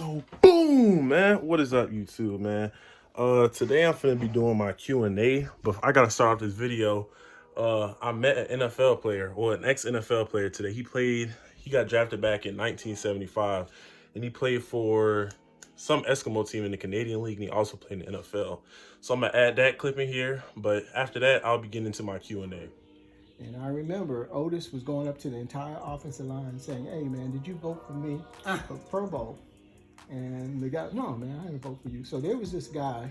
So boom, man. What is up, YouTube, man? Today I'm finna be doing my Q&A, but I gotta start off this video. I met an NFL player, or an ex-NFL player today. He got drafted back in 1975, and he played for some Eskimo team in the Canadian League, and he also played in the NFL. So I'm gonna add that clip in here, but after that, I'll be getting into my Q&A. And I remember Otis was going up to the entire offensive line saying, "Hey, man, did you vote for me for Pro Bowl?" And the guy, "No, man, I didn't vote for you." So there was this guy,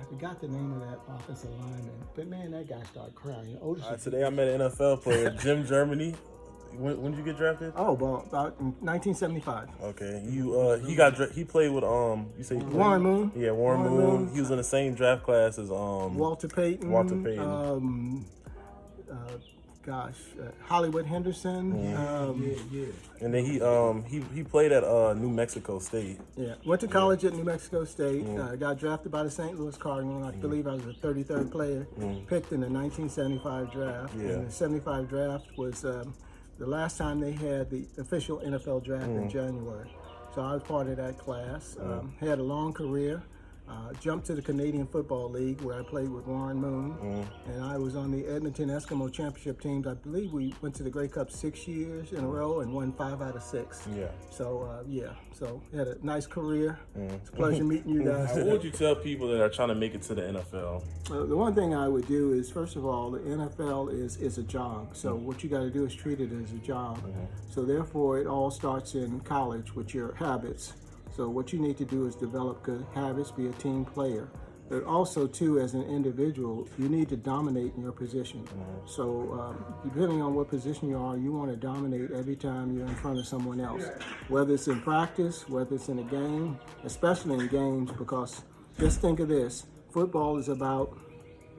I forgot the name of that offensive lineman, but man, that guy started crying. Otis. Today I met an NFL player, Jim Germany. When did you get drafted? Oh, well, about 1975. Okay, he played with you say Warren Moon. Yeah, Warren Moon. He was in the same draft class as Walter Payton. Hollywood Henderson. And then he played at New Mexico State. Yeah, went to college at New Mexico State. Got drafted by the St. Louis Cardinals. I believe I was the 33rd player picked in the 1975 draft. Yeah. And the 75 draft was the last time they had the official NFL draft in January. So I was part of that class. Had a long career. Jumped to the Canadian Football League, where I played with Warren Moon, and I was on the Edmonton Eskimo Championship teams. I believe we went to the Grey Cup 6 years in a row and won 5 out of 6. Yeah. So so had a nice career. It's a pleasure meeting you guys. What would you tell people that are trying to make it to the NFL? The one thing I would do is, first of all, the NFL is a job. So what you got to do is treat it as a job. So therefore, it all starts in college with your habits. So what you need to do is develop good habits, be a team player. But also, too, as an individual, you need to dominate in your position. So depending on what position you are, you want to dominate every time you're in front of someone else. Whether it's in practice, whether it's in a game, especially in games, because just think of this. Football is about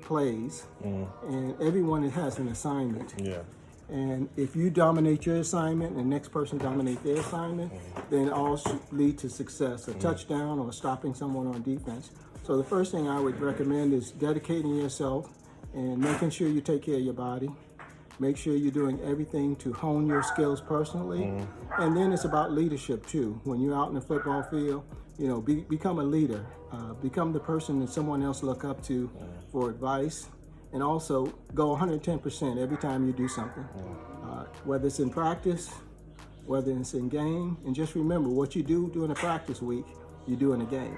plays, and everyone has an assignment. Yeah. And if you dominate your assignment and the next person dominate their assignment, then it all should lead to success, a touchdown or stopping someone on defense. So the first thing I would recommend is dedicating yourself and making sure you take care of your body. Make sure you're doing everything to hone your skills personally. And then it's about leadership too. When you're out in the football field, become a leader. Become the person that someone else look up to for advice. And also go 110% every time you do something, whether it's in practice, whether it's in game. And just remember, what you do during a practice week, you do in a game.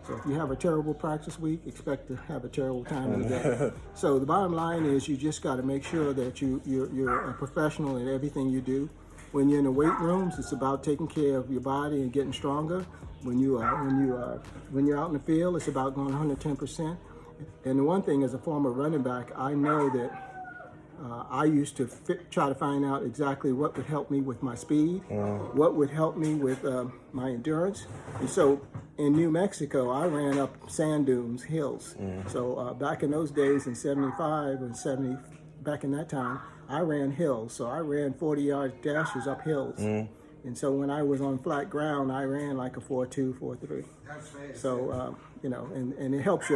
So if you have a terrible practice week, expect to have a terrible time in the game. So the bottom line is, you just got to make sure that you're a professional in everything you do. When you're in the weight rooms, it's about taking care of your body and getting stronger. When you're out in the field, it's about going 110%. And the one thing, as a former running back, I know that I used to try to find out exactly what would help me with my speed, what would help me with my endurance. And so in New Mexico, I ran up sand dunes, hills. So back in those days in 75 and 70, back in that time, I ran hills. So I ran 40-yard dashes up hills. And so when I was on flat ground, I ran like a 4.2, 4.3. So, and it helps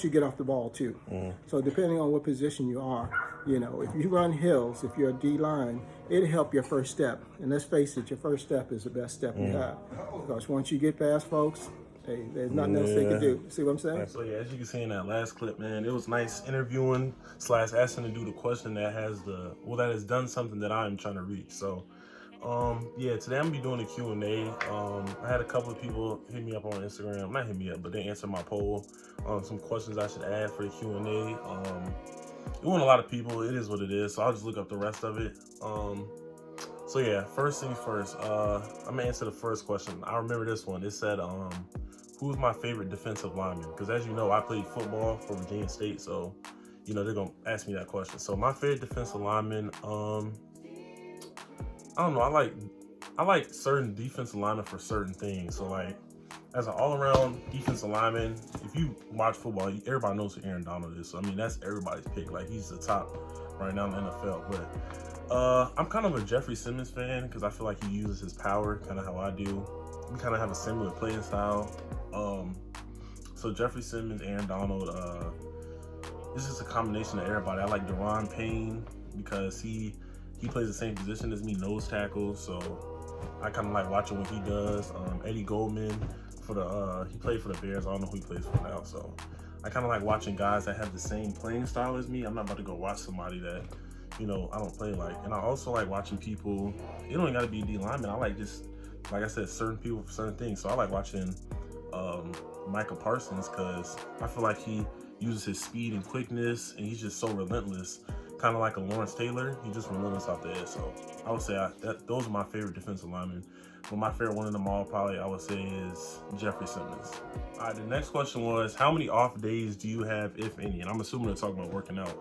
you get off the ball too. So depending on what position you are, if you run hills, if you're a D-line, it'll help your first step. And let's face it, your first step is the best step you have. Because once you get past folks, hey, there's nothing else they can do. See what I'm saying? So yeah, as you can see in that last clip, man, it was nice interviewing / asking to do the question that has done something that I'm trying to reach. So yeah, today I'm gonna be doing a Q&A. I had a couple of people hit me up on Instagram, not hit me up, but they answered my poll on some questions I should add for the Q&A. It wasn't a lot of people, it is what it is, so I'll just look up the rest of it. So yeah, first things first, I'm gonna answer the first question. I remember this one. It said, who's my favorite defensive lineman? Because as you know, I played football for Virginia State, so they're gonna ask me that question. So my favorite defensive lineman, I don't know. I like certain defensive linemen for certain things. So like, as an all-around defensive lineman, if you watch football, everybody knows who Aaron Donald is. So I mean, that's everybody's pick. Like, he's the top right now in the NFL. But I'm kind of a Jeffrey Simmons fan because I feel like he uses his power kind of how I do. We kind of have a similar playing style. So Jeffrey Simmons, Aaron Donald. This is a combination of everybody. I like Daron Payne because he plays the same position as me, nose tackle. So I kind of like watching what he does. Eddie Goldman he played for the Bears. I don't know who he plays for now, so I kind of like watching guys that have the same playing style as me. I'm not about to go watch somebody that, you know, I don't play like. And I also like watching people. It don't even got to be D lineman. I like just, like I said, certain people for certain things. So I like watching Micah Parsons because I feel like he uses his speed and quickness, and he's just so relentless. Kind of like a Lawrence Taylor. He's just relentless out there. So I would say those are my favorite defensive linemen. But my favorite one of them all probably I would say is Jeffrey Simmons. All right, the next question was, how many off days do you have, if any? And I'm assuming they're talking about working out.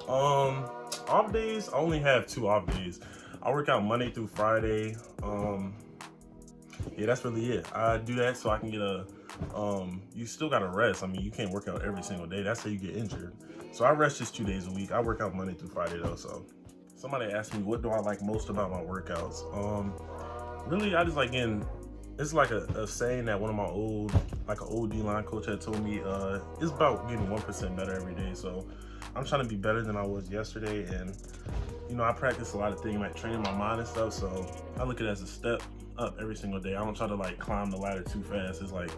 Off days, I only have 2 off days. I work out Monday through Friday. Yeah, that's really it. I do that so I can get you still gotta rest. I mean, you can't work out every single day. That's how you get injured. So I rest just 2 days a week. I work out Monday through Friday though. So somebody asked me, what do I like most about my workouts? Really, I just like getting, it's like a saying that one of my old D-line coach had told me, it's about getting 1% better every day. So I'm trying to be better than I was yesterday. And, you know, I practice a lot of things like training my mind and stuff. So I look at it as a step up every single day. I don't try to like climb the ladder too fast. It's like,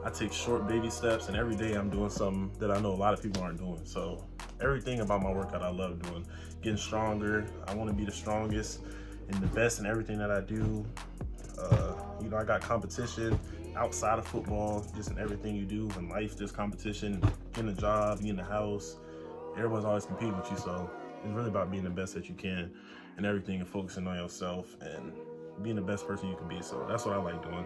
I take short baby steps, and every day I'm doing something that I know a lot of people aren't doing. So everything about my workout I love doing. Getting stronger. I want to be the strongest and the best in everything that I do. You know, I got competition outside of football, just in everything you do. In life, there's competition. Getting a job, being in the house. Everyone's always competing with you. So it's really about being the best that you can in everything and focusing on yourself and being the best person you can be. So that's what I like doing.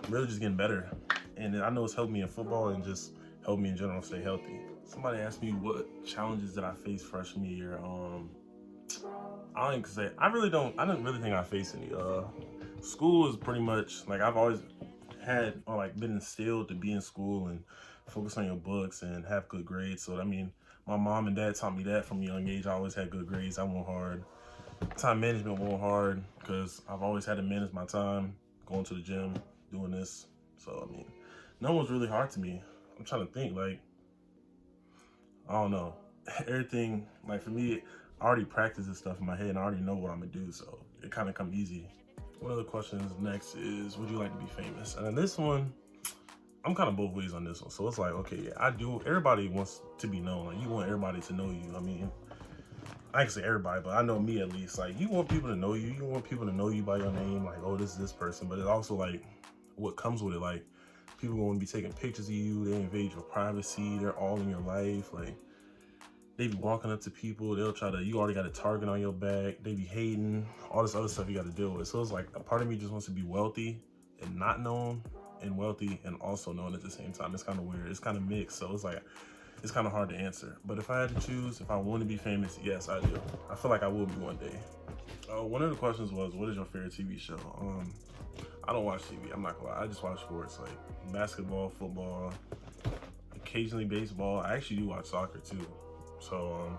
Really just getting better. And I know it's helped me in football and just helped me in general stay healthy. Somebody asked me what challenges did I face freshman year. I didn't really think I faced any. School is pretty much like I've always had or like been instilled to be in school and focus on your books and have good grades. So I mean, my mom and dad taught me that from a young age. I always had good grades. I went hard. Time management went hard because I've always had to manage my time, going to the gym, doing this. So I mean, no one's really hard to me. I'm trying to think, like, I don't know. Everything, like for me, I already practice this stuff in my head and I already know what I'm gonna do, so it kind of come easy. One of the questions next is, would you like to be famous? And this one, I'm kind of both ways on this one. So it's like, okay, yeah, I do. Everybody wants to be known. Like, you want everybody to know you. I mean, I can say everybody, but I know me at least. Like, you want people to know you. You want people to know you by your name. Like, oh, this is this person. But it's also like what comes with it. Like, people want to be taking pictures of you. They invade your privacy. They're all in your life. Like, they be walking up to people. They'll try to, you already got a target on your back. They be hating. All this other stuff you got to deal with. So it's like a part of me just wants to be wealthy and not known, and wealthy and also known at the same time. It's kind of weird. It's kind of mixed. So it's like, it's kind of hard to answer. But if I had to choose, if I want to be famous, yes, I do. I feel like I will be one day. One of the questions was, what is your favorite TV show? I don't watch TV. I'm not gonna lie. I just watch sports like basketball, football, occasionally baseball. I actually do watch soccer too. So,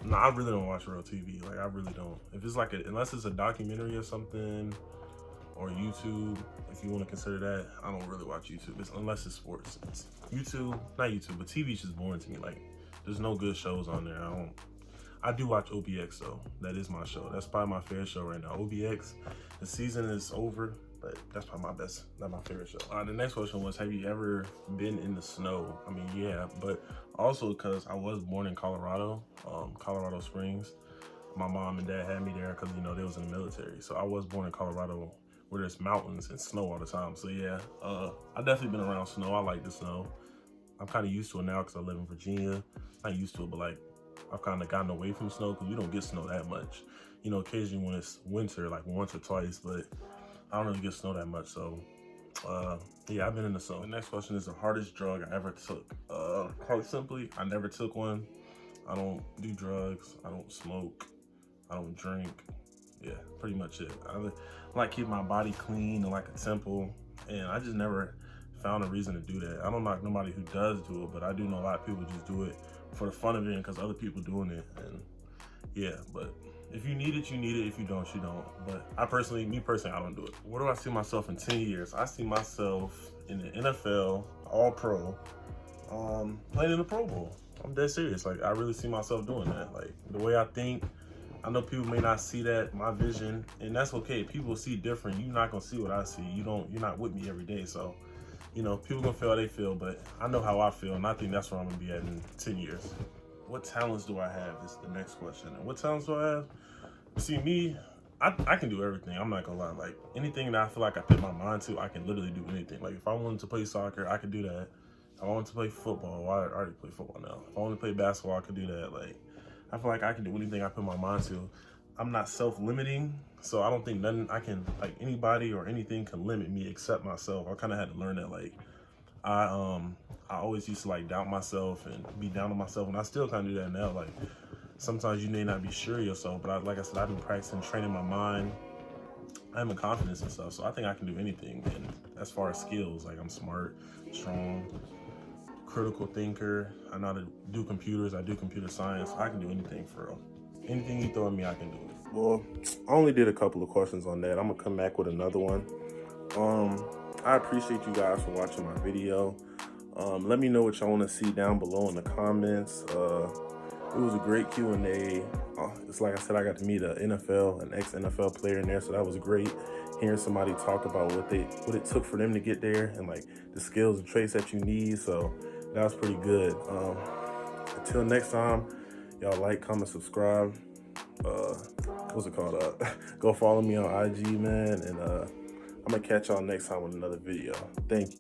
no, I really don't watch real TV. Like, I really don't. If it's like unless it's a documentary or something, or YouTube, if you want to consider that, I don't really watch YouTube. Unless it's sports. It's YouTube, not YouTube, but TV's just boring to me. Like, there's no good shows on there. I do watch OBX though. That is my show. That's probably my favorite show right now. OBX, the season is over, but that's probably not my favorite show. The next question was, have you ever been in the snow? I mean, yeah, but also because I was born in Colorado, Colorado Springs. My mom and dad had me there because, you know, they was in the military. So I was born in Colorado, where there's mountains and snow all the time. So yeah, I've definitely been around snow. I like the snow. I'm kind of used to it now because I live in Virginia. Not used to it, but like I've kind of gotten away from snow because we don't get snow that much. You know, occasionally when it's winter, like once or twice, but I don't really get snow that much. So yeah, I've been in the snow. The next question is the hardest drug I ever took. Quite simply, I never took one. I don't do drugs. I don't smoke. I don't drink. Yeah, pretty much it. I like keep my body clean and like a temple, and I just never found a reason to do that. I don't knock nobody who does do it, but I do know a lot of people just do it for the fun of it and because other people doing it. And yeah, but if you need it, you need it. If you don't, you don't. But me personally, I don't do it. Where do I see myself in 10 years? I see myself in the NFL, all pro, playing in the Pro Bowl. I'm dead serious. Like, I really see myself doing that. Like, the way I think, I know people may not see that, my vision, and that's okay. People see different. You're not gonna see what I see. You're not with me every day. So, you know, people gonna feel how they feel, but I know how I feel, and I think that's where I'm gonna be at in 10 years. What talents do I have is the next question. And what talents do I have? See, me, I can do everything. I'm not gonna lie. Like, anything that I feel like I put my mind to, I can literally do anything. Like, if I wanted to play soccer, I could do that. If I wanted to play football, well, I already play football now. If I wanted to play basketball, I could do that. Like, I feel like I can do anything I put my mind to. I'm not self-limiting, so I don't think nothing like anybody or anything can limit me except myself. I kind of had to learn that. Like, I always used to like doubt myself and be down on myself, and I still kind of do that now. Like, sometimes you may not be sure of yourself, but like I said, I've been practicing, training my mind, having confidence and stuff. So I think I can do anything. And as far as skills, like, I'm smart, strong, critical thinker. I know how to do computers. I do computer science. I can do anything for real. Anything you throw at me, I can do it. Well, I only did a couple of questions on that. I'm gonna come back with another one. I appreciate you guys for watching my video. Let me know what y'all want to see down below in the comments. It was a great Q&A. It's like I said, I got to meet an ex-NFL player in there, so that was great. Hearing somebody talk about what it took for them to get there, and like the skills and traits that you need. So that was pretty good. Until next time, y'all like, comment, subscribe. What's it called? Go follow me on IG, man. And I'm gonna catch y'all next time with another video. Thank you.